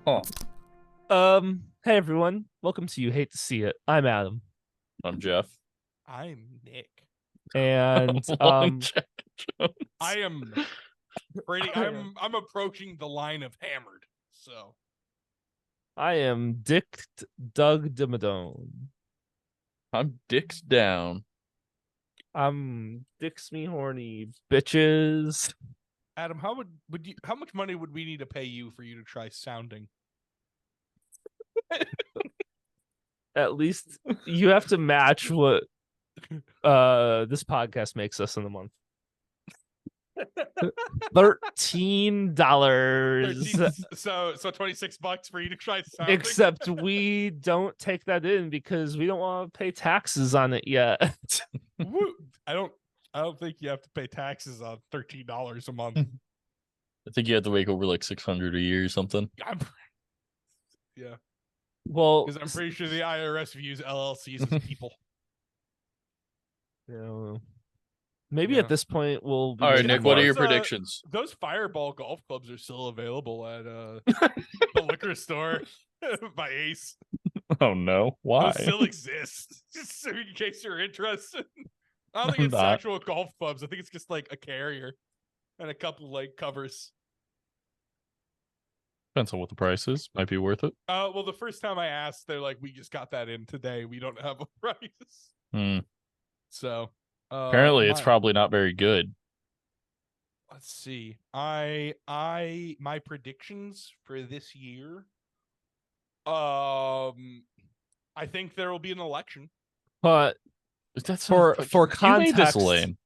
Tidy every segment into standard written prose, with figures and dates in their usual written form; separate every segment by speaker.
Speaker 1: Oh,
Speaker 2: Hey everyone, welcome to You Hate to See It. I'm Adam,
Speaker 1: I'm Jeff.
Speaker 3: I'm Nick.
Speaker 2: and
Speaker 1: Long Jack Jones.
Speaker 3: I am pretty. I'm approaching the line of hammered. So
Speaker 2: I am Dick Doug Dimmadome.
Speaker 1: I'm Dick's down.
Speaker 2: I'm Dick's me horny bitches.
Speaker 3: Adam, would you? How much money would we need to pay you for you to try sounding?
Speaker 2: At least you have to match what this podcast makes us in a month. $13.
Speaker 3: So $26 for you to try sounding.
Speaker 2: Except we don't take that in because we don't want to pay taxes on it yet.
Speaker 3: Woo. I don't think you have to pay taxes on $13 a month.
Speaker 1: I think you have to make over like 600 a year or something.
Speaker 3: Yeah.
Speaker 2: Well,
Speaker 3: Because I'm pretty sure the IRS views LLCs as people.
Speaker 2: Maybe
Speaker 3: Yeah.
Speaker 2: at this point we'll be
Speaker 1: All right,
Speaker 2: making
Speaker 1: Nick, what are
Speaker 2: more.
Speaker 1: your predictions?
Speaker 3: Those Fireball golf clubs are still available at the liquor store by Ace.
Speaker 1: Oh no, why?
Speaker 3: Those still exist. Just so in case you're interested. I don't think
Speaker 1: I'm
Speaker 3: it's
Speaker 1: not.
Speaker 3: actual golf clubs. I think it's just like a carrier and a couple like covers.
Speaker 1: Depends on what the price is. Might be worth it.
Speaker 3: Well, the first time I asked, they're like, "We just got that in today. We don't have a price."
Speaker 1: Hmm.
Speaker 3: So
Speaker 1: Apparently, it's probably not very good.
Speaker 3: let's see. My predictions for this year. I think there will be an election.
Speaker 2: But
Speaker 1: That's
Speaker 2: for
Speaker 1: you made this
Speaker 2: context,
Speaker 1: lame.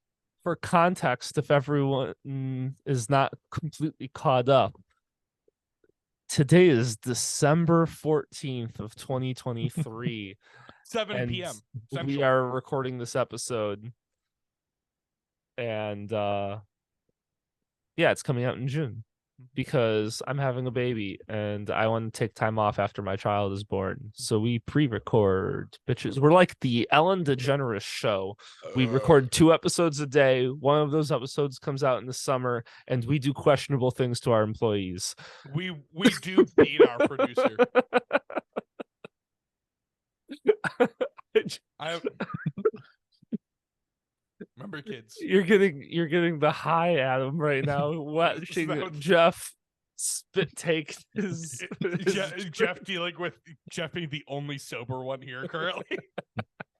Speaker 2: for context, if everyone is not completely caught up, today is December 14th of 2023.
Speaker 3: 7 p.m.
Speaker 2: We
Speaker 3: Central.
Speaker 2: are recording this episode, and yeah, it's coming out in June because I'm having a baby and I want to take time off after my child is born. So we pre-record, bitches. We're like the Ellen DeGeneres show. We record 2 episodes a day. One of those episodes comes out in the summer, and we do questionable things to our employees.
Speaker 3: We do beat our producer. I remember, kids.
Speaker 2: You're getting the high Adam right now, watching Jeff spit take his
Speaker 3: Jeff dealing with Jeff being the only sober one here currently.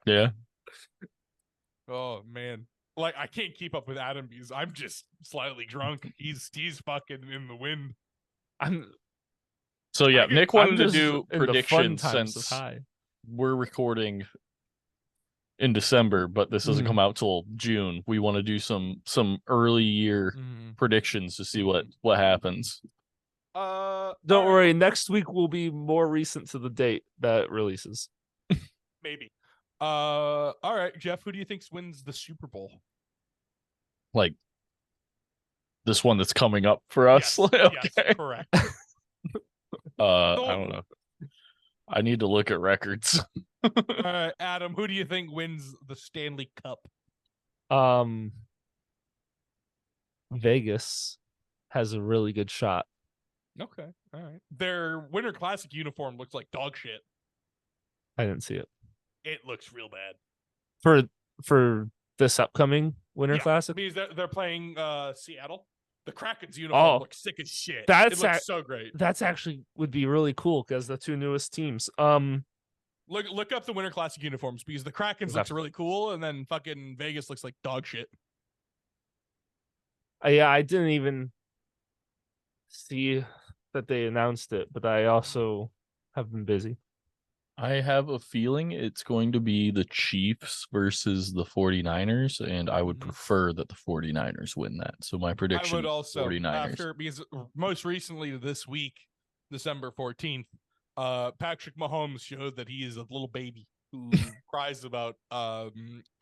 Speaker 1: Yeah.
Speaker 3: Oh man, like I can't keep up with Adam because I'm just slightly drunk. He's fucking in the wind.
Speaker 1: So yeah, Nick wanted to do
Speaker 2: in the fun
Speaker 1: predictions
Speaker 2: times of
Speaker 1: since
Speaker 2: high.
Speaker 1: we're recording in December, but this doesn't come out till June. We want to do some early year predictions to see what happens.
Speaker 2: Don't worry, next week will be more recent to the date that it releases.
Speaker 3: Maybe. All right, Jeff, who do you think wins the Super Bowl?
Speaker 1: Like this one that's coming up for us.
Speaker 3: Yes,
Speaker 1: Okay.
Speaker 3: yes, correct.
Speaker 1: I don't know. I need to look at records.
Speaker 3: Adam, who do you think wins the Stanley Cup?
Speaker 2: Vegas has a really good shot.
Speaker 3: Okay, all right. Their Winter Classic uniform looks like dog shit.
Speaker 2: I didn't see it.
Speaker 3: It looks real bad.
Speaker 2: For this upcoming Winter Classic?
Speaker 3: Because they're playing Seattle. The Kraken's uniform looks sick as shit. It looks so great.
Speaker 2: That's actually would be really cool because the 2 newest teams.
Speaker 3: Look up the Winter Classic uniforms because the Kraken's looks really cool, and then fucking Vegas looks like dog shit.
Speaker 2: Yeah, I didn't even see that they announced it, but I also have been busy.
Speaker 1: I have a feeling it's going to be the Chiefs versus the 49ers, and I would prefer that the 49ers win that. So my prediction,
Speaker 3: I would also
Speaker 1: 49ers.
Speaker 3: because most recently this week, December 14th, Patrick Mahomes showed that he is a little baby who cries about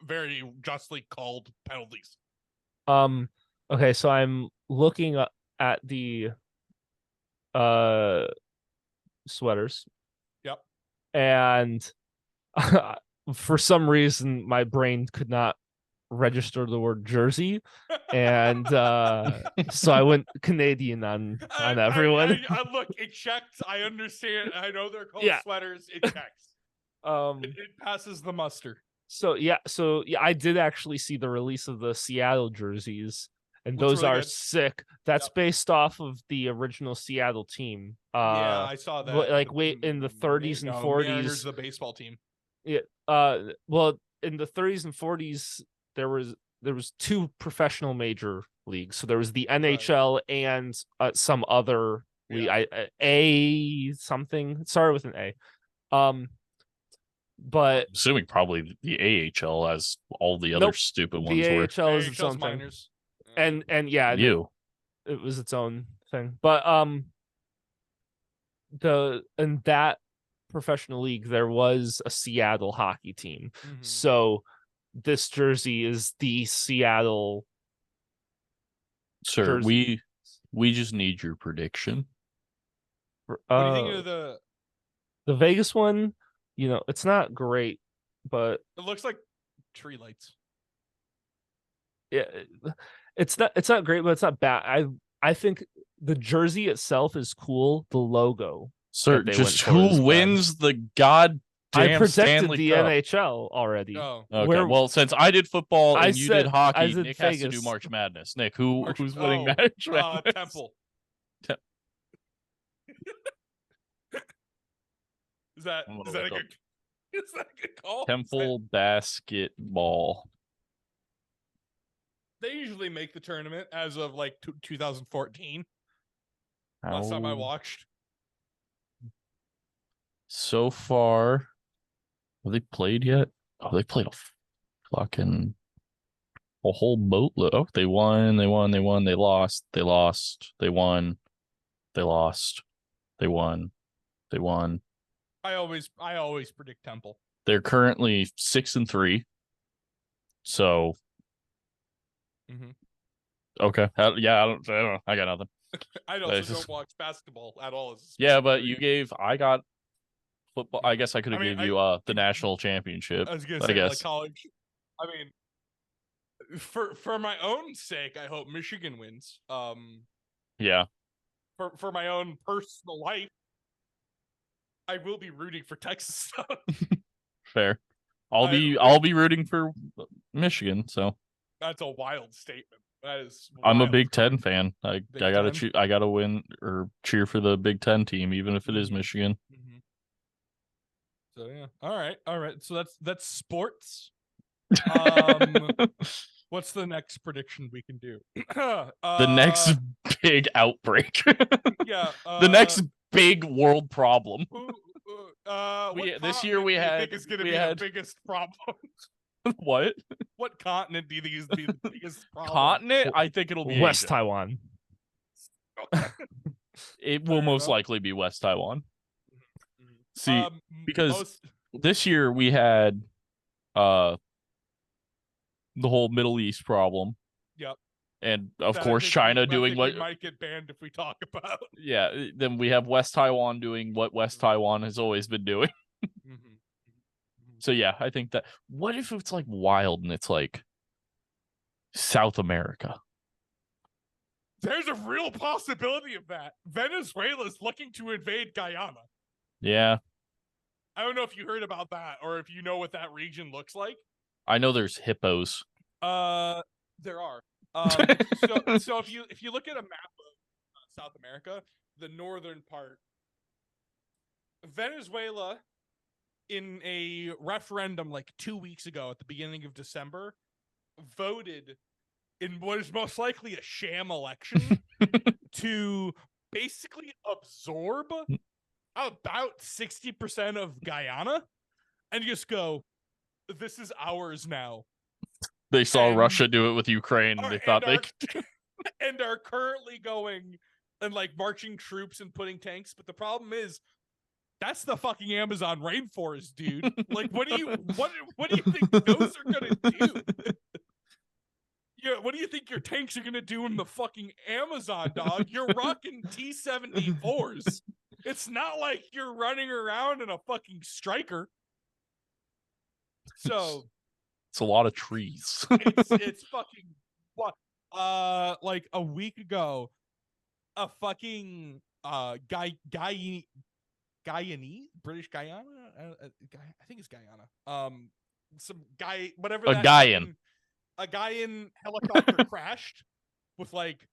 Speaker 3: very justly called penalties.
Speaker 2: Okay, so I'm looking at the sweaters.
Speaker 3: Yep.
Speaker 2: And for some reason my brain could not register the word Jersey, and so I went Canadian on everyone.
Speaker 3: I look, it checks. I understand. I know they're called sweaters. It checks. It passes the muster.
Speaker 2: So I did actually see the release of the Seattle jerseys, and those
Speaker 3: really
Speaker 2: are
Speaker 3: good.
Speaker 2: sick. That's based off of the original Seattle team.
Speaker 3: Yeah, I saw that.
Speaker 2: Like in the 30s and 40s.
Speaker 3: Mariners, the baseball team.
Speaker 2: Yeah. Well, in the 30s and 40s, there was two professional major leagues. So there was the NHL and some other league. A something. It started with an A. But
Speaker 1: I'm assuming probably the AHL, as all the other stupid ones were.
Speaker 2: The AHL is its own
Speaker 3: minors.
Speaker 2: thing. And yeah, it was its own thing. But in that professional league there was a Seattle hockey team. Mm-hmm. So this jersey is the Seattle.
Speaker 1: Sir, jersey. we just need your prediction.
Speaker 3: What do you think of
Speaker 2: the Vegas one? You know, it's not great, but
Speaker 3: it looks like tree lights.
Speaker 2: Yeah, it's not great, but it's not bad. I think the jersey itself is cool. The logo,
Speaker 1: sir, just who wins the goddamn
Speaker 2: I predicted
Speaker 1: Stanley
Speaker 2: the
Speaker 1: Cup.
Speaker 2: NHL already.
Speaker 3: Oh,
Speaker 1: okay. Well, since I did football and you did hockey, Nick
Speaker 2: Vegas.
Speaker 1: has to do March Madness. Nick, who's winning March Madness?
Speaker 3: Temple. Is that a good call?
Speaker 1: Temple basketball.
Speaker 3: They usually make the tournament as of like 2014. Last time I watched.
Speaker 1: So far, have they played yet? Oh, they played a whole boatload. Oh, they won. They lost. They lost. They won. They lost. They won. They won.
Speaker 3: I always predict Temple.
Speaker 1: They're currently 6-3. So, okay, yeah, I don't know. I got nothing.
Speaker 3: I don't watch basketball at all.
Speaker 1: Yeah, but I got football. I guess I could have gave you the national championship.
Speaker 3: I was gonna say like college. I mean, for my own sake, I hope Michigan wins.
Speaker 1: Yeah.
Speaker 3: For my own personal life, I will be rooting for Texas.
Speaker 1: Fair. I'll be rooting for Michigan. So
Speaker 3: that's a wild statement. That is.
Speaker 1: I'm a Big Ten fan. I gotta win or cheer for the Big Ten team, even if it is Michigan.
Speaker 3: Mm-hmm. So yeah. All right. So that's sports. What's the next prediction we can do?
Speaker 1: The next big outbreak.
Speaker 3: Yeah.
Speaker 1: The next big world problem.
Speaker 3: This year we had the biggest problem.
Speaker 1: What?
Speaker 3: What continent do you think is the biggest problem?
Speaker 1: Continent? I think it'll be
Speaker 2: West
Speaker 1: Asia.
Speaker 2: Taiwan.
Speaker 1: It will most likely be West Taiwan. See, because this year we had the whole Middle East problem.
Speaker 3: Yep.
Speaker 1: And of course China doing what
Speaker 3: might get banned if we talk about.
Speaker 1: Yeah, then we have West Taiwan doing what West Taiwan has always been doing. So yeah, I think that. What if it's like wild and it's like South America?
Speaker 3: There's a real possibility of that. Venezuela's looking to invade Guyana.
Speaker 1: Yeah.
Speaker 3: I don't know if you heard about that or if you know what that region looks like.
Speaker 1: I know there's hippos.
Speaker 3: There are. So if you look at a map of South America, the northern part, Venezuela, in a referendum like 2 weeks ago at the beginning of December, voted in what is most likely a sham election to basically absorb about 60% of Guyana and just go, this is ours now.
Speaker 1: They saw Russia do it with Ukraine and they thought they could.
Speaker 3: And are currently going and like marching troops and putting tanks. But the problem is, that's the fucking Amazon rainforest, dude. Like, what do you think those are gonna do? Yeah, what do you think your tanks are gonna do in the fucking Amazon, dog? You're rocking T-74s. It's not like you're running around in a fucking Striker. So
Speaker 1: It's a lot of trees.
Speaker 3: It's fucking what? Like a week ago, a fucking Guyanese, British Guyana. I think it's Guyana. Some guy, whatever.
Speaker 1: A
Speaker 3: that
Speaker 1: Gaian.
Speaker 3: fucking- A Gaian helicopter crashed with like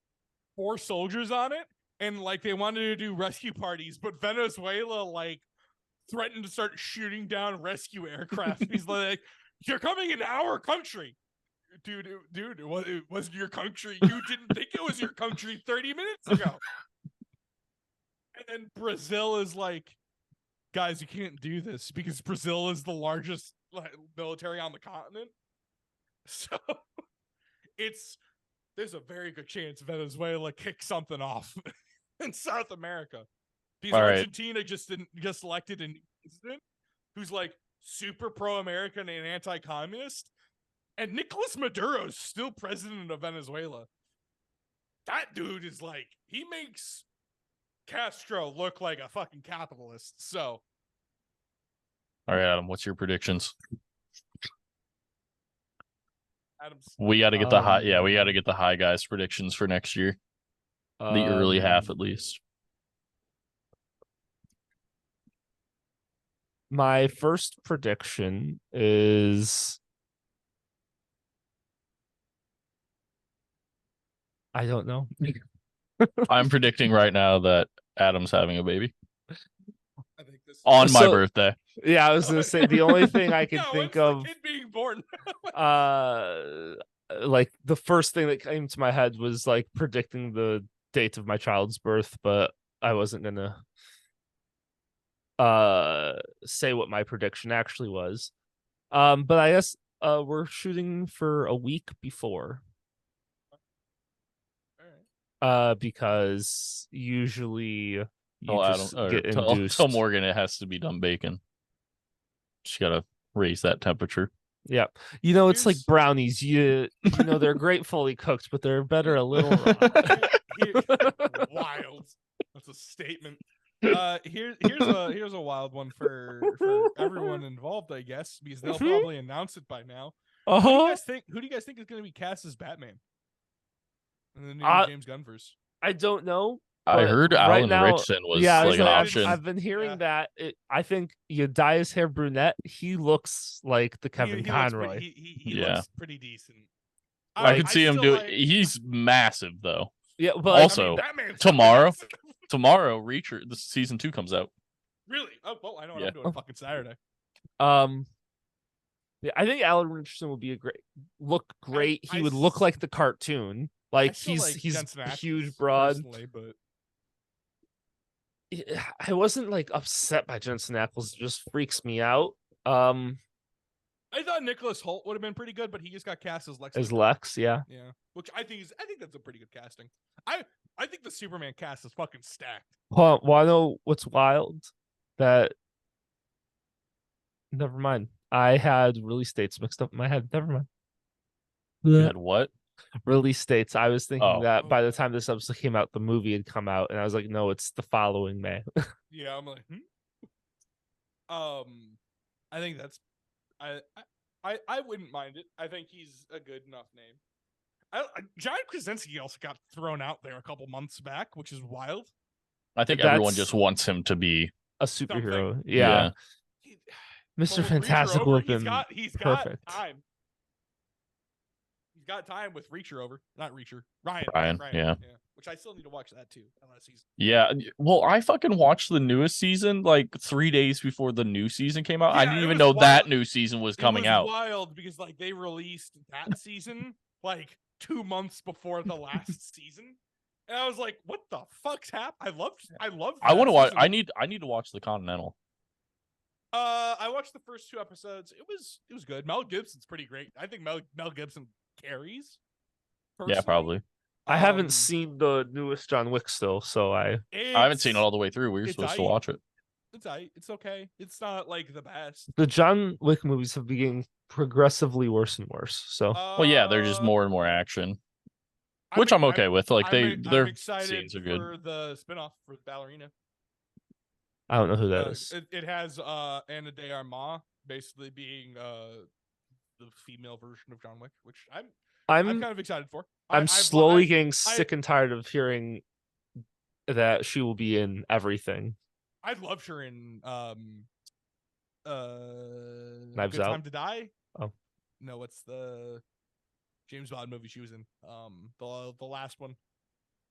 Speaker 3: 4 soldiers on it, and like they wanted to do rescue parties, but Venezuela like threatened to start shooting down rescue aircraft. He's like, "You're coming in our country." Dude, it wasn't your country. You didn't think it was your country 30 minutes ago. And then Brazil is like, guys, you can't do this because Brazil is the largest military on the continent. So there's a very good chance Venezuela kicks something off in South America. Because
Speaker 1: All right.
Speaker 3: Argentina just elected a new president who's like super pro-American and anti-communist. And Nicolas Maduro is still president of Venezuela. That dude is like, he makes Castro look like a fucking capitalist. So,
Speaker 1: All right, Adam, what's your predictions?
Speaker 3: Adams,
Speaker 1: We got to get the high. Yeah, we got to
Speaker 2: Um,
Speaker 1: get the high guys predictions for next year. The early half, at least.
Speaker 2: My first prediction is I don't know.
Speaker 1: I'm predicting right now that Adam's having a baby
Speaker 3: I think this
Speaker 1: on my
Speaker 2: So-
Speaker 1: birthday.
Speaker 2: Yeah, I was gonna say the only thing I could
Speaker 3: Yeah,
Speaker 2: think
Speaker 3: when's
Speaker 2: of
Speaker 3: the kid being born?
Speaker 2: like the first thing that came to my head was like predicting the date of my child's birth, but I wasn't gonna say what my prediction actually was. But I guess we're shooting for a week before.
Speaker 3: All right.
Speaker 2: Because usually you
Speaker 1: Tell Adam,
Speaker 2: just
Speaker 1: or
Speaker 2: get
Speaker 1: tell
Speaker 2: induced.
Speaker 1: Morgan it has to be done bacon. Just gotta raise that temperature.
Speaker 2: Yeah, it's like
Speaker 3: Here's-
Speaker 2: brownies. You know they're great fully cooked, but they're better a little raw.
Speaker 3: Wild. That's a statement. Here's a wild one for everyone involved, I guess, because they'll
Speaker 2: Mhm.
Speaker 3: probably announce it by now. Who do you
Speaker 2: Uh-huh.
Speaker 3: guys think? Who do you guys think is going to be cast as Batman in the new James Gunn verse?
Speaker 2: I don't know.
Speaker 1: I
Speaker 2: But
Speaker 1: heard
Speaker 2: right
Speaker 1: Alan
Speaker 2: now-
Speaker 1: Richson was
Speaker 2: I
Speaker 1: like an
Speaker 2: I've-
Speaker 1: option.
Speaker 2: I've been hearing
Speaker 3: Yeah.
Speaker 2: that. I think you dye his hair brunette. He looks like the Kevin
Speaker 3: He
Speaker 2: Conroy.
Speaker 3: he
Speaker 1: Yeah.
Speaker 3: looks pretty decent.
Speaker 1: I could see him
Speaker 3: still
Speaker 1: do.
Speaker 3: like-
Speaker 1: He's massive though.
Speaker 2: Yeah, but like,
Speaker 1: Also,
Speaker 3: Batman's
Speaker 1: tomorrow-
Speaker 3: massive.
Speaker 1: Tomorrow, Reacher, the season 2 comes out.
Speaker 3: Really? Oh well, I know what
Speaker 1: Yeah.
Speaker 3: I'm doing fucking Saturday.
Speaker 2: yeah, I think Alan Richardson would be look great. He
Speaker 3: I
Speaker 2: would look
Speaker 3: s-
Speaker 2: like the cartoon.
Speaker 3: I
Speaker 2: Like
Speaker 3: still
Speaker 2: he's
Speaker 3: like Jensen
Speaker 2: a
Speaker 3: Ackles
Speaker 2: huge broad.
Speaker 3: personally, but
Speaker 2: I wasn't like upset by Jensen Ackles. It just freaks me out.
Speaker 3: I thought Nicholas Holt would have been pretty good, but he just got cast as Lex.
Speaker 2: As
Speaker 3: Luthor.
Speaker 2: Lex, yeah.
Speaker 3: Yeah, which I think that's a pretty good casting. I think the Superman cast is fucking stacked.
Speaker 2: Wanna know what's wild? That never mind. I had release dates mixed up in my head. Never mind.
Speaker 1: You had what?
Speaker 2: Release dates. I was thinking
Speaker 1: Oh.
Speaker 2: that by the time this episode came out, the movie had come out, and I was like, no, it's the following May.
Speaker 3: Yeah, I'm like, I think that's I wouldn't mind it. I think he's a good enough name. John Krasinski also got thrown out there a couple months back, which is wild.
Speaker 1: I think everyone
Speaker 2: That's-
Speaker 1: just wants him to be.
Speaker 2: A superhero.
Speaker 3: Something.
Speaker 2: Yeah.
Speaker 3: He-
Speaker 2: Mr.
Speaker 3: but with Reacher
Speaker 2: Fantastic
Speaker 3: over,
Speaker 2: would have been
Speaker 3: he's got
Speaker 2: perfect.
Speaker 3: time. He's got time with Reacher over, not Reacher. Ryan.
Speaker 1: Ryan, yeah.
Speaker 3: Which I still need to watch that too, unless he's
Speaker 1: Yeah. Well, I fucking watched the newest season like 3 days before the new season came out. I
Speaker 3: Yeah,
Speaker 1: didn't
Speaker 3: it
Speaker 1: even
Speaker 3: was
Speaker 1: know that
Speaker 3: wild.
Speaker 1: new season was
Speaker 3: It
Speaker 1: coming
Speaker 3: was
Speaker 1: out.
Speaker 3: Wild because like they released that season like 2 months before the last season, and I was like, "What the fuck's happened?" I loved.
Speaker 1: I want to
Speaker 3: that
Speaker 1: watch.
Speaker 3: season.
Speaker 1: I need to watch the Continental.
Speaker 3: I watched the first 2 episodes. It was good. Mel Gibson's pretty great. I think Mel Gibson carries.
Speaker 1: Yeah,
Speaker 3: personally.
Speaker 1: probably.
Speaker 2: I haven't
Speaker 3: Um,
Speaker 2: seen the newest John Wick still, so I
Speaker 1: I haven't seen it
Speaker 3: it's-
Speaker 1: all the way through. We were
Speaker 3: it's
Speaker 1: supposed to
Speaker 3: aight.
Speaker 1: watch it.
Speaker 3: It's it's okay. It's not like the best.
Speaker 2: the John Wick movies have been getting progressively worse and worse. So
Speaker 1: Well, yeah, they're just more and more action,
Speaker 3: I'm
Speaker 1: which
Speaker 3: e-
Speaker 1: I'm okay with. Like
Speaker 3: I'm
Speaker 1: their
Speaker 3: excited
Speaker 1: scenes are good.
Speaker 3: for the spinoff for Ballerina.
Speaker 2: I don't know who that is.
Speaker 3: It has Anna de Armas basically being the female version of John Wick, which I'm
Speaker 2: I'm
Speaker 3: kind of excited for.
Speaker 2: I'm
Speaker 3: I've-
Speaker 2: slowly
Speaker 3: I've-
Speaker 2: getting sick and tired of hearing that she will be in everything.
Speaker 3: I loved her in
Speaker 2: Knives
Speaker 3: Good
Speaker 2: Out?
Speaker 3: Time to Die.
Speaker 2: Oh.
Speaker 3: No, what's the James Bond movie she was in? The last one.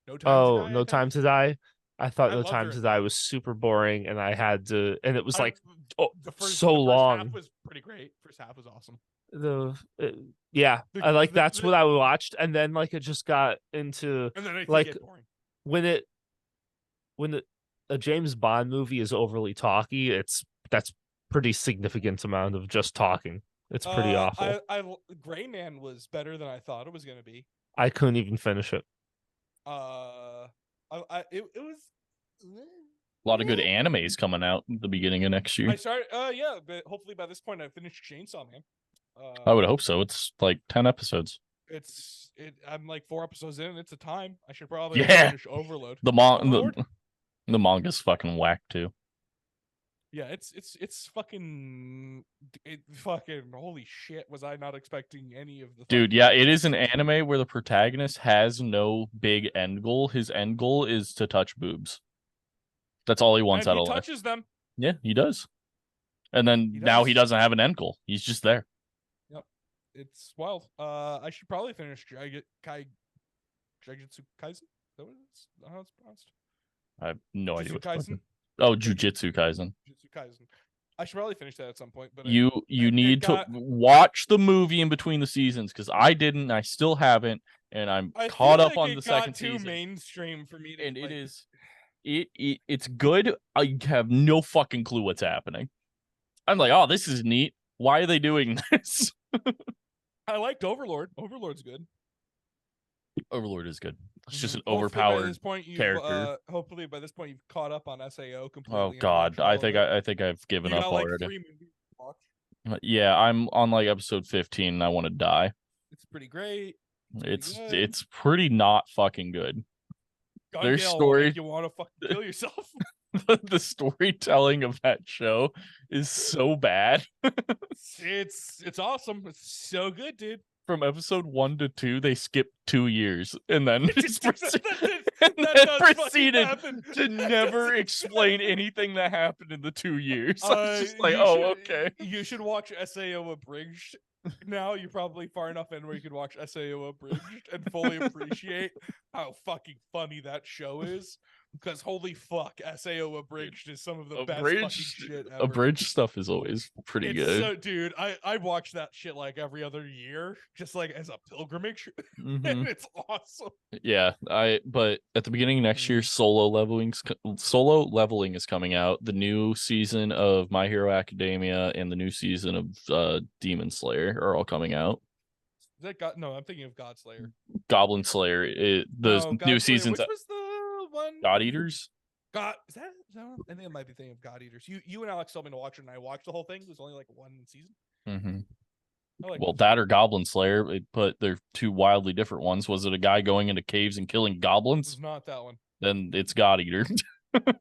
Speaker 3: No Time to
Speaker 2: Oh,
Speaker 3: Die. I
Speaker 2: No
Speaker 3: think?
Speaker 2: Time to Die. I thought
Speaker 3: I
Speaker 2: No
Speaker 3: loved
Speaker 2: Time
Speaker 3: her
Speaker 2: to
Speaker 3: in
Speaker 2: Die
Speaker 3: that.
Speaker 2: was super boring, and I had to, and it was like
Speaker 3: the
Speaker 2: so
Speaker 3: the first half
Speaker 2: long.
Speaker 3: was pretty great. First half was awesome.
Speaker 2: Yeah,
Speaker 3: The-
Speaker 2: I like
Speaker 3: the-
Speaker 2: that's
Speaker 3: the-
Speaker 2: what I watched, and then like it just got into
Speaker 3: And then I think
Speaker 2: Like,
Speaker 3: get boring.
Speaker 2: when a James Bond movie is overly talky, that's pretty significant amount of just talking. It's pretty awful.
Speaker 3: Gray Man was better than I thought it was gonna be.
Speaker 2: I couldn't even finish it.
Speaker 3: It was.
Speaker 1: A lot of good animes coming out at the beginning of next year.
Speaker 3: I started. Yeah, but hopefully by this point I finished Chainsaw Man.
Speaker 1: I would hope so. It's like 10 episodes.
Speaker 3: I'm like 4 episodes in. It's a time. I should probably
Speaker 1: Yeah.
Speaker 3: finish Overload.
Speaker 1: The
Speaker 3: Overlord?
Speaker 1: the manga's fucking whack too.
Speaker 3: Yeah, it's fucking holy shit! Was I not expecting any of the
Speaker 1: Dude,
Speaker 3: fucking-
Speaker 1: yeah, it is an anime where the protagonist has no big end goal. His end goal is to touch boobs. That's all he wants
Speaker 3: And
Speaker 1: out
Speaker 3: he
Speaker 1: of life.
Speaker 3: touches them.
Speaker 1: Yeah, he does. And then
Speaker 3: He
Speaker 1: now he
Speaker 3: does.
Speaker 1: doesn't have an end goal. He's just there.
Speaker 3: It's wild. I should probably finish Jujutsu Kaisen. Is that what it's how it's pronounced?
Speaker 1: I have no idea
Speaker 3: Jujutsu
Speaker 1: what.
Speaker 3: Kaisen.
Speaker 1: Oh, Jujutsu Kaisen.
Speaker 3: Jujutsu Kaisen. I should probably finish that at some point. But
Speaker 1: You
Speaker 3: it
Speaker 1: need
Speaker 3: got-
Speaker 1: to watch the movie in between the seasons because I didn't. I still haven't, and I'm
Speaker 3: I
Speaker 1: caught
Speaker 3: feel
Speaker 1: up
Speaker 3: like
Speaker 1: on
Speaker 3: it
Speaker 1: the
Speaker 3: got
Speaker 1: second
Speaker 3: too
Speaker 1: season.
Speaker 3: mainstream for me to.
Speaker 1: And
Speaker 3: like,
Speaker 1: it is it's good. I have no fucking clue what's happening. I'm like, oh, this is neat. Why are they doing this?
Speaker 3: I liked Overlord. Overlord's good.
Speaker 1: Overlord is good. It's just an
Speaker 3: Mhm. Hopefully by
Speaker 1: overpowered
Speaker 3: this point you've,
Speaker 1: character.
Speaker 3: Hopefully by this point you've caught up on SAO completely.
Speaker 1: Oh
Speaker 3: and
Speaker 1: god,
Speaker 3: watched
Speaker 1: I
Speaker 3: all
Speaker 1: think
Speaker 3: of it.
Speaker 1: I think I've given
Speaker 3: You
Speaker 1: up
Speaker 3: got like
Speaker 1: already.
Speaker 3: 3 movies to watch.
Speaker 1: Yeah, I'm on like episode 15 and I want to die.
Speaker 3: It's pretty great. pretty
Speaker 1: It's
Speaker 3: good.
Speaker 1: it's pretty not fucking good.
Speaker 3: Gun
Speaker 1: their
Speaker 3: Gale will
Speaker 1: story-
Speaker 3: make you want to fucking kill yourself.
Speaker 1: The storytelling of that show is so bad.
Speaker 3: it's awesome. It's so good, dude.
Speaker 1: From episode 1 to 2, they skipped 2 years and then just
Speaker 3: That
Speaker 1: and
Speaker 3: that
Speaker 1: then
Speaker 3: does fucking
Speaker 1: proceeded
Speaker 3: happen.
Speaker 1: to
Speaker 3: That
Speaker 1: never
Speaker 3: does
Speaker 1: explain
Speaker 3: happen.
Speaker 1: anything that happened in the 2 years. I was just like,
Speaker 3: You
Speaker 1: oh,
Speaker 3: should-
Speaker 1: okay.
Speaker 3: You should watch SAO abridged. Now you're probably far enough in where you can watch SAO abridged and fully appreciate how fucking funny that show is. Because holy fuck, SAO abridged is some of the best fucking shit ever.
Speaker 1: Abridged stuff is always pretty
Speaker 3: It's
Speaker 1: good.
Speaker 3: so, dude, I watch that shit like every other year, just like as a pilgrimage,
Speaker 1: Mhm.
Speaker 3: and it's awesome.
Speaker 1: Yeah, but at the beginning of next
Speaker 3: Mm.
Speaker 1: year, solo leveling is coming out. The new season of My Hero Academia and the new season of Demon Slayer are all coming out.
Speaker 3: Is that God? No, I'm thinking of Godslayer.
Speaker 1: Goblin Slayer, the
Speaker 3: No,
Speaker 1: new
Speaker 3: Godslayer,
Speaker 1: seasons,
Speaker 3: Which was the one?
Speaker 1: God Eaters.
Speaker 3: God, is that one? I think I might be thinking of God Eaters. You and Alex told me to watch it, and I watched the whole thing. It was only like 1 season.
Speaker 1: Mm-hmm.
Speaker 3: I like
Speaker 1: Well, that or Goblin Slayer, but they're two wildly different ones. Was it a guy going into caves and killing
Speaker 3: it
Speaker 1: goblins?
Speaker 3: was not that one.
Speaker 1: Then it's God Eater.
Speaker 3: Okay.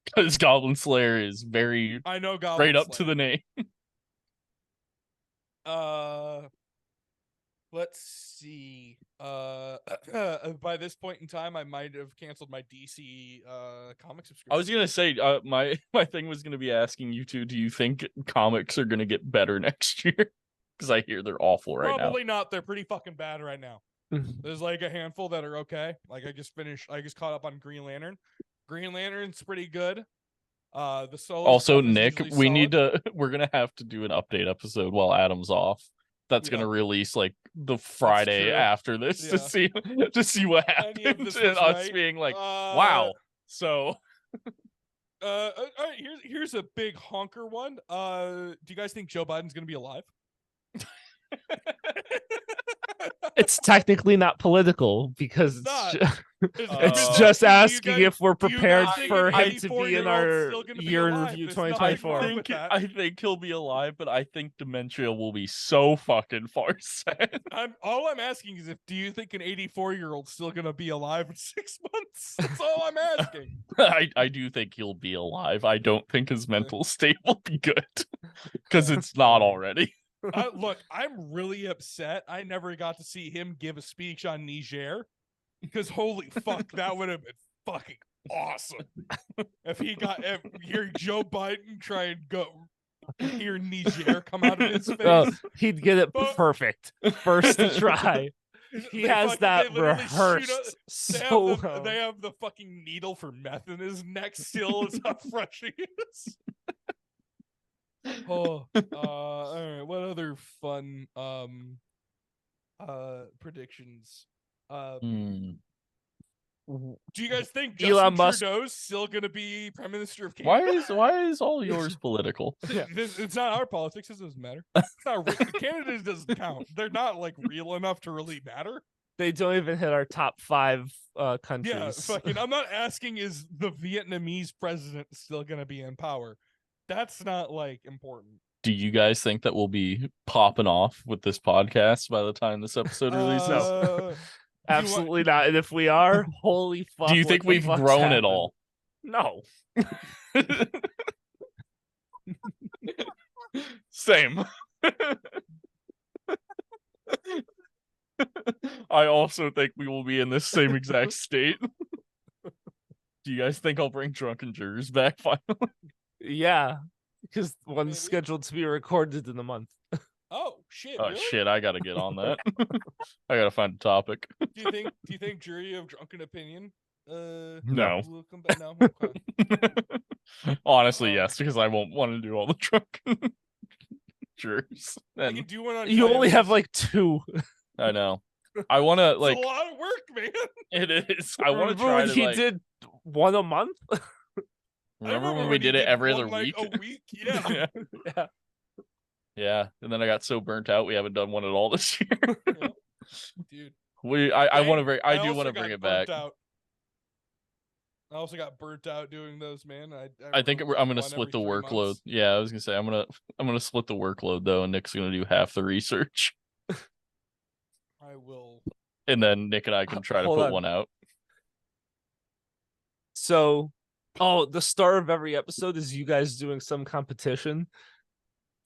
Speaker 1: Because Goblin Slayer is very
Speaker 3: I know Goblin
Speaker 1: straight up to
Speaker 3: Slayer.
Speaker 1: the name.
Speaker 3: Let's see. By this point in time, I might have canceled my DC comic subscription.
Speaker 1: I was gonna say, my thing was gonna be asking you two, do you think comics are gonna get better next year? Because I hear they're awful right
Speaker 3: Probably not. They're pretty fucking bad right now. There's like a handful that are okay. Like I just caught up on Green Lantern. Green Lantern's pretty good. The solo
Speaker 1: now. Also,
Speaker 3: stuff is
Speaker 1: Nick,
Speaker 3: usually
Speaker 1: we need
Speaker 3: solid.
Speaker 1: to. We're gonna have to do an update episode while Adam's off. That's
Speaker 3: Yeah.
Speaker 1: gonna release like the Friday
Speaker 3: true.
Speaker 1: after this
Speaker 3: Yeah.
Speaker 1: to see what
Speaker 3: Any of
Speaker 1: happened
Speaker 3: this
Speaker 1: and
Speaker 3: was
Speaker 1: us
Speaker 3: right.
Speaker 1: being like, wow. So
Speaker 3: All right, here's a big honker one. Do you guys think Joe Biden's gonna be alive?
Speaker 2: It's technically not political because
Speaker 3: Not.
Speaker 2: it's
Speaker 1: Uh,
Speaker 2: just
Speaker 3: Do you
Speaker 2: asking
Speaker 3: guys-
Speaker 2: if we're
Speaker 3: do you guys
Speaker 2: prepared
Speaker 3: think
Speaker 2: for
Speaker 3: an
Speaker 2: him to be
Speaker 3: 84-year-old's
Speaker 2: in our
Speaker 3: still gonna be
Speaker 2: year in
Speaker 3: alive?
Speaker 2: review
Speaker 3: There's nothing
Speaker 2: 2024.
Speaker 3: wrong with that.
Speaker 1: I think he'll be alive, but I think dementia will be so fucking far set.
Speaker 3: All I'm asking is do you think an 84-year-old's still gonna be alive in 6 months? That's all I'm asking.
Speaker 1: I do think he'll be alive. I don't think his mental state will be good because it's not already.
Speaker 3: Look, I'm really upset. I never got to see him give a speech on Niger because holy fuck, that would have been fucking awesome. If hear Joe Biden try and hear Niger come out of his face.
Speaker 2: Oh, he'd get it
Speaker 3: But-
Speaker 2: perfect first to try. He has that
Speaker 3: they literally shoot
Speaker 2: rehearsed
Speaker 3: They
Speaker 2: so
Speaker 3: have,
Speaker 2: well.
Speaker 3: they have the fucking needle for meth in his neck still is how fresh he is. Oh, all right. What other fun predictions?
Speaker 1: Hmm.
Speaker 3: Do you guys think
Speaker 2: Elon
Speaker 3: Justin
Speaker 2: Musk-
Speaker 3: Trudeau's still gonna be prime minister of Canada?
Speaker 1: Why is all yours political?
Speaker 3: It's not our politics. This doesn't matter. It's not Canada doesn't count. They're not like real enough to really matter.
Speaker 2: They don't even hit our top 5 countries.
Speaker 3: Yeah, fucking. I'm not asking is the Vietnamese president still gonna be in power. That's not like important.
Speaker 1: Do you guys think that we'll be popping off with this podcast by the time this episode releases?
Speaker 2: Absolutely not. And if we are, holy fuck.
Speaker 1: Do you
Speaker 2: what
Speaker 1: think
Speaker 2: the
Speaker 1: we've
Speaker 2: fuck's
Speaker 1: grown at
Speaker 2: happened?
Speaker 1: all?
Speaker 2: No.
Speaker 1: Same. I also think we will be in this same exact state. Do you guys think I'll bring Drunken Jurors back finally?
Speaker 2: Yeah. Because one's
Speaker 3: Maybe.
Speaker 2: scheduled to be recorded in a month.
Speaker 3: Oh shit!
Speaker 1: Oh
Speaker 3: really?
Speaker 1: shit, I gotta get on that. I gotta find a topic.
Speaker 3: Do you think jury of drunken opinion?
Speaker 1: No.
Speaker 3: Will come back now. Okay.
Speaker 1: Honestly,
Speaker 3: Oh.
Speaker 1: yes, because I won't want to do all the drunken jurors.
Speaker 3: I
Speaker 1: And
Speaker 3: can do one on.
Speaker 2: You only have
Speaker 3: coyotes.
Speaker 2: like 2.
Speaker 1: I know. I wanna
Speaker 3: It's
Speaker 1: like
Speaker 3: a lot of work, man.
Speaker 1: it is. I wanna
Speaker 2: Remember
Speaker 1: try
Speaker 2: when
Speaker 1: to
Speaker 2: he
Speaker 1: like
Speaker 2: did one a month?
Speaker 3: I
Speaker 1: remember when we
Speaker 3: he
Speaker 1: did it every
Speaker 3: one,
Speaker 1: other
Speaker 3: like,
Speaker 1: week?
Speaker 3: A week, yeah.
Speaker 1: Yeah.
Speaker 2: Yeah.
Speaker 1: Yeah. And then I got so burnt out we haven't done one at all this year.
Speaker 3: Dude.
Speaker 1: I want to I do
Speaker 3: also
Speaker 1: want to
Speaker 3: got
Speaker 1: bring it
Speaker 3: burnt
Speaker 1: back.
Speaker 3: Out. I also got burnt out doing those, man.
Speaker 1: I think
Speaker 3: wrote
Speaker 1: I'm gonna
Speaker 3: one
Speaker 1: split the
Speaker 3: every 3
Speaker 1: workload.
Speaker 3: months.
Speaker 1: Yeah, I was gonna say I'm gonna split the workload though, and Nick's gonna do half the research,
Speaker 3: I will.
Speaker 1: and then Nick and I can try to
Speaker 2: Hold
Speaker 1: put
Speaker 2: on.
Speaker 1: one out.
Speaker 2: So, the start of every episode is you guys doing some competition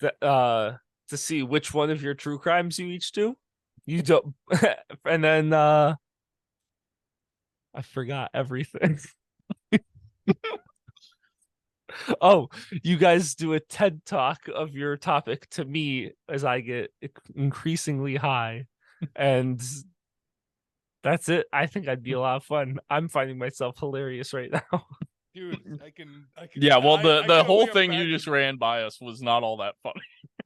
Speaker 2: that to see which one of your true crimes you each do. You don't, and then I forgot everything. Oh, you guys do a TED talk of your topic to me as I get increasingly high, and that's it. I think I'd be a lot of fun. I'm finding myself hilarious right now.
Speaker 3: Dude, I can.
Speaker 1: Yeah, well,
Speaker 3: I
Speaker 1: the
Speaker 3: can
Speaker 1: whole
Speaker 3: only
Speaker 1: thing you
Speaker 3: imagine-
Speaker 1: just ran by us was not all that funny.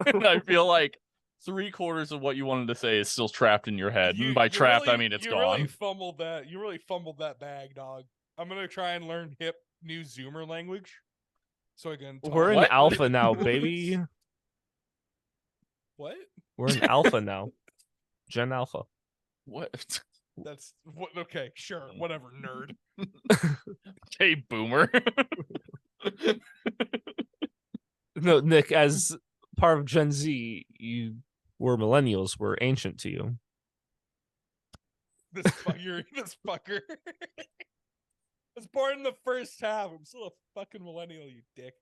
Speaker 1: And I feel like 3/4 of what you wanted to say is still trapped in your head.
Speaker 3: You-
Speaker 1: And by
Speaker 3: you
Speaker 1: trapped, I
Speaker 3: really-
Speaker 1: mean it's
Speaker 3: you
Speaker 1: gone.
Speaker 3: Really fumbled that. You really fumbled that bag, dog. I'm gonna try and learn hip new Zoomer language, so I can.
Speaker 2: We're in
Speaker 1: What?
Speaker 2: alpha now, baby.
Speaker 3: What?
Speaker 2: We're in alpha now. Gen Alpha.
Speaker 1: What?
Speaker 3: That's what? Okay, sure, whatever, nerd.
Speaker 1: Hey, boomer.
Speaker 2: No, Nick, as part of Gen Z, you were millennials, were ancient to you.
Speaker 3: This fucker. This fucker. I was born in the first half. I'm still a fucking millennial, you dick.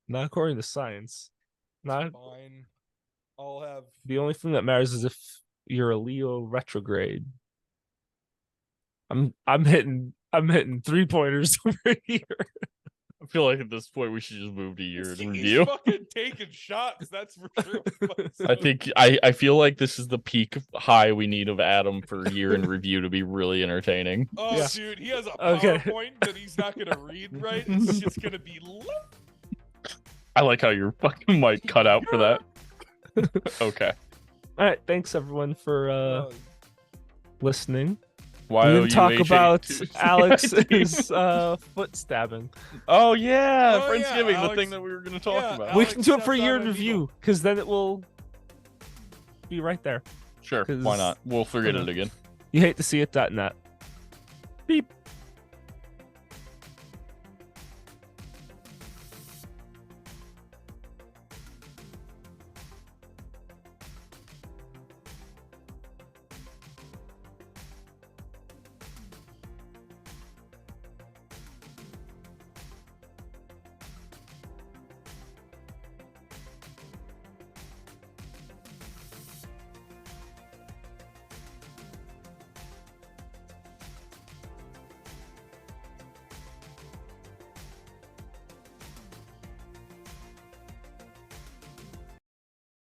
Speaker 2: Not according to science. Not
Speaker 3: Fine. I'll have.
Speaker 2: the only thing that matters is if you're a Leo retrograde. I'm hitting 3-pointers over here.
Speaker 1: I feel like at this point we should just move to year in
Speaker 3: He's
Speaker 1: review.
Speaker 3: fucking taking shots. That's for sure.
Speaker 1: I think I feel like this is the peak high we need of Adam for year in review to be really entertaining.
Speaker 3: Oh,
Speaker 2: Yeah.
Speaker 3: dude, he has a
Speaker 2: Okay.
Speaker 3: PowerPoint that he's not gonna read right. It's just gonna be.
Speaker 1: I like how your fucking mic cut out for that. Okay.
Speaker 2: All right, thanks everyone for listening.
Speaker 1: Why
Speaker 2: We're
Speaker 1: are
Speaker 2: gonna
Speaker 1: you
Speaker 2: talk about
Speaker 1: HH2?
Speaker 2: Alex's foot stabbing.
Speaker 1: Oh yeah,
Speaker 3: Oh, yeah,
Speaker 1: Friendsgiving, the
Speaker 3: Alex-
Speaker 1: thing that we were gonna talk
Speaker 3: yeah,
Speaker 1: about.
Speaker 2: We
Speaker 3: Alex
Speaker 2: can do it for a
Speaker 3: stepped
Speaker 2: year
Speaker 3: on
Speaker 2: in
Speaker 3: a
Speaker 2: review,
Speaker 3: needle.
Speaker 2: because then it will be right there.
Speaker 1: Sure,
Speaker 2: 'cause-
Speaker 1: why not? We'll forget it again.
Speaker 2: You hate to see it.net.
Speaker 1: Beep.